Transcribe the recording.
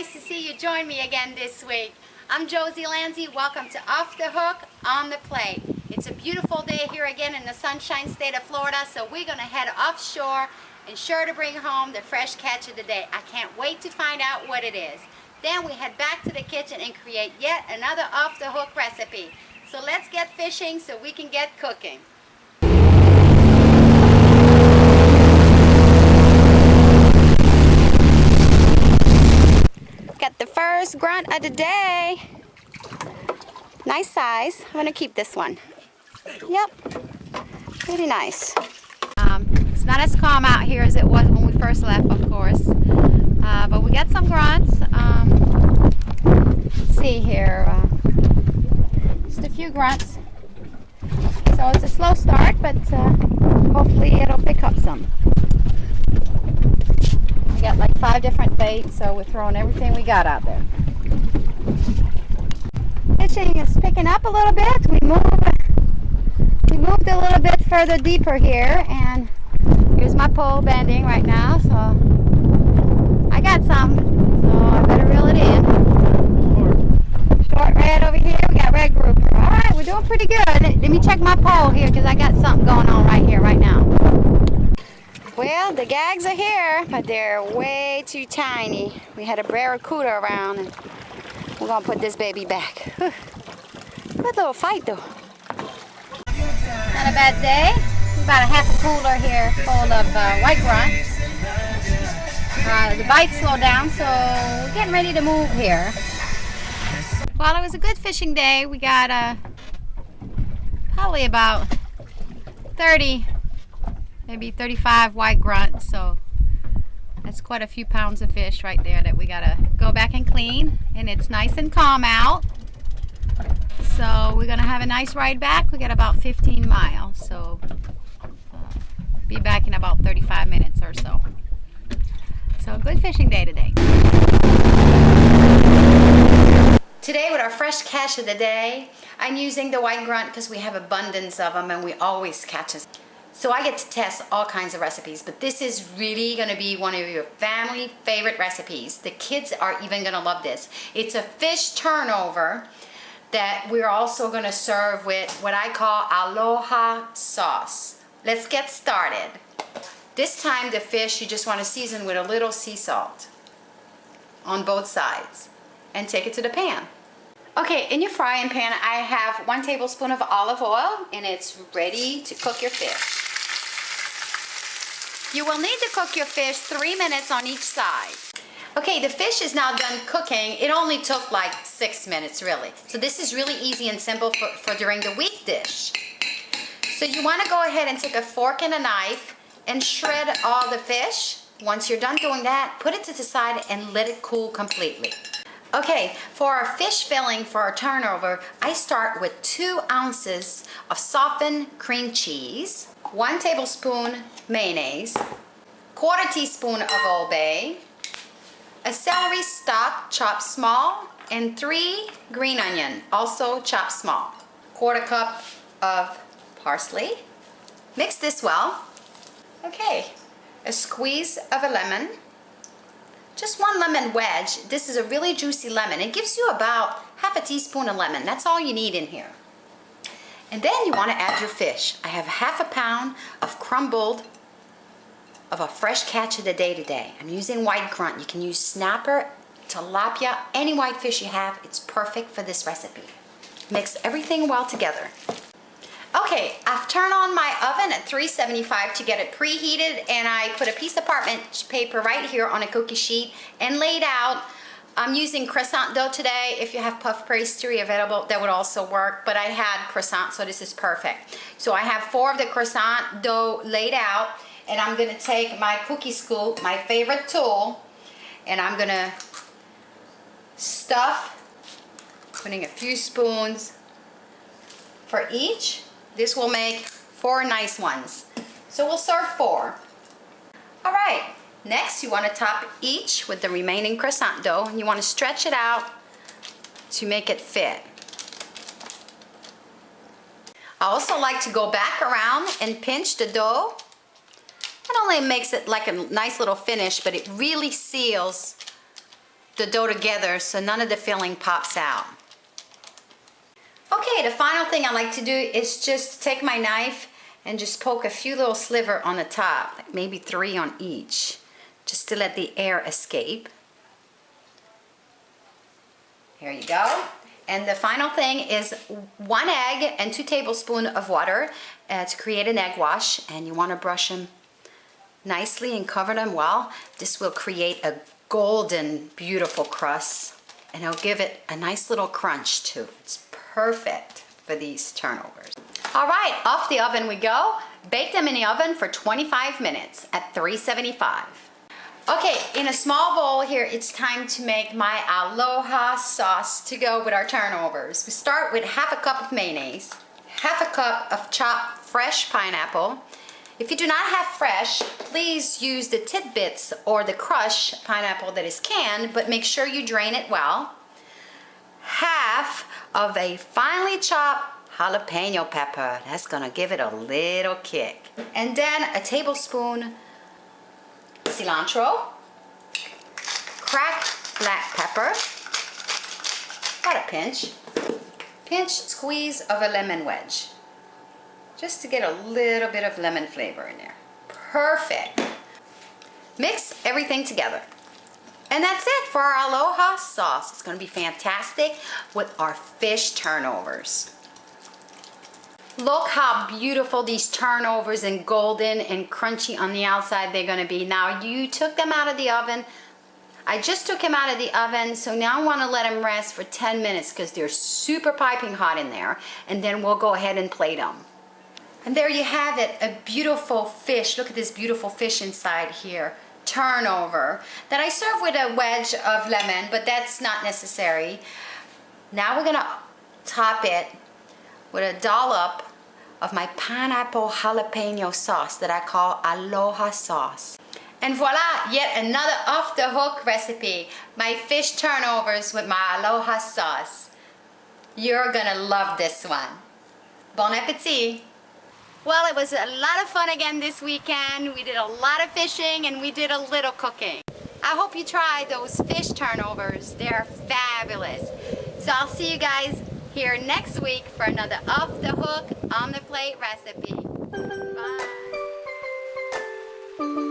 nice to see you join me again this week. I'm Josee Lanzi. Welcome to Off the Hook on the Plate. It's a beautiful day here again in the Sunshine State of Florida, so we're going to head offshore and sure to bring home the fresh catch of the day. I can't wait to find out what it is. Then we head back to the kitchen and create yet another Off the Hook recipe. So let's get fishing so we can get cooking. Got the first grunt of the day. Nice size. I'm gonna keep this one. Yep, pretty nice. It's not as calm out here as it was when we first left, of course. But we got some grunts. Let's see here. Just a few grunts. So it's a slow start, but hopefully it'll pick up some. We got like 5 different baits, so we're throwing everything we got out there. Fishing is picking up a little bit. We moved a little bit further deeper here, and here's my pole bending right now, so I got some, so I better reel it in. Short red over here, we got red grouper. Alright, we're doing pretty good. Let me check my pole here because I got something going on right here, right now. Well, the gags are here, but they're way too tiny. We had a barracuda around, and we're gonna put this baby back. Good little fight though. Not a bad day. About a half a cooler here full of white grunt. The bite slowed down, so we're getting ready to move here. Well, it was a good fishing day. We got probably about 30, maybe 35 white grunts, so that's quite a few pounds of fish right there that we gotta go back and clean. And it's nice and calm out, so we're gonna have a nice ride back. We got about 15 miles, so be back in about 35 minutes or so. So good fishing day today. Today with our fresh catch of the day, I'm using the white grunt because we have abundance of them and we always catch them. So I get to test all kinds of recipes, but this is really going to be one of your family favorite recipes. The kids are even going to love this. It's a fish turnover that we're also going to serve with what I call aloha sauce. Let's get started. This time the fish you just want to season with a little sea salt on both sides and take it to the pan. Okay, in your frying pan I have 1 tablespoon of olive oil, and it's ready to cook your fish. You will need to cook your fish 3 minutes on each side. Okay, the fish is now done cooking. It only took like 6 minutes really. So this is really easy and simple for during the week dish. So you want to go ahead and take a fork and a knife and shred all the fish. Once you're done doing that, put it to the side and let it cool completely. Okay, for our fish filling for our turnover, I start with 2 ounces of softened cream cheese, 1 tablespoon mayonnaise, 1/4 teaspoon of Old Bay, a celery stalk chopped small, and 3 green onion, also chopped small, 1/4 cup of parsley. Mix this well. Okay, a squeeze of a lemon. Just 1 lemon wedge. This is a really juicy lemon. It gives you about 1/2 teaspoon of lemon. That's all you need in here. And then you want to add your fish. I have 1/2 pound of crumbled of a fresh catch of the day today. I'm using white grunt. You can use snapper, tilapia, any white fish you have. It's perfect for this recipe. Mix everything well together. Okay, I've turned on my oven at 375 to get it preheated, and I put a piece of parchment paper right here on a cookie sheet and laid out. I'm using croissant dough today. If you have puff pastry available, that would also work, but I had croissant, so this is perfect. So I have 4 of the croissant dough laid out, and I'm gonna take my cookie scoop, my favorite tool, and I'm gonna stuff, putting a few spoons for each. This will make 4 nice ones. So we'll serve 4. All right, next you want to top each with the remaining croissant dough, and you want to stretch it out to make it fit. I also like to go back around and pinch the dough. Not only makes it like a nice little finish, but it really seals the dough together so none of the filling pops out. Okay, the final thing I like to do is just take my knife and just poke a few little sliver on the top, like maybe 3 on each, just to let the air escape. Here you go. And the final thing is 1 egg and 2 tablespoons of water to create an egg wash. And you want to brush them nicely and cover them well. This will create a golden, beautiful crust, and it'll give it a nice little crunch too. It's perfect for these turnovers. All right, off the oven we go. Bake them in the oven for 25 minutes at 375. Okay, in a small bowl here, it's time to make my aloha sauce to go with our turnovers. We start with half a cup of mayonnaise, half a cup of chopped fresh pineapple. If you do not have fresh, please use the tidbits or the crushed pineapple that is canned, but make sure you drain it well. Half of a finely chopped jalapeno pepper. That's gonna give it a little kick. And then a tablespoon cilantro, cracked black pepper, about a pinch squeeze of a lemon wedge, just to get a little bit of lemon flavor in there. Perfect. Mix everything together. And that's it for our aloha sauce. It's going to be fantastic with our fish turnovers. Look how beautiful these turnovers and golden and crunchy on the outside they're going to be. Now you took them out of the oven. I just took them out of the oven, so now I want to let them rest for 10 minutes because they're super piping hot in there, and then we'll go ahead and plate them. And there you have it, a beautiful fish. Look at this beautiful fish inside here. Turnover that I serve with a wedge of lemon, but that's not necessary. Now we're gonna top it with a dollop of my pineapple jalapeno sauce that I call aloha sauce. And voila, yet another off the hook recipe, my fish turnovers with my aloha sauce. You're gonna love this one. Bon appetit. Well, it was a lot of fun again this weekend. We did a lot of fishing and we did a little cooking. I hope you try those fish turnovers. They're fabulous. So I'll see you guys here next week for another off the hook, on the plate recipe. Bye.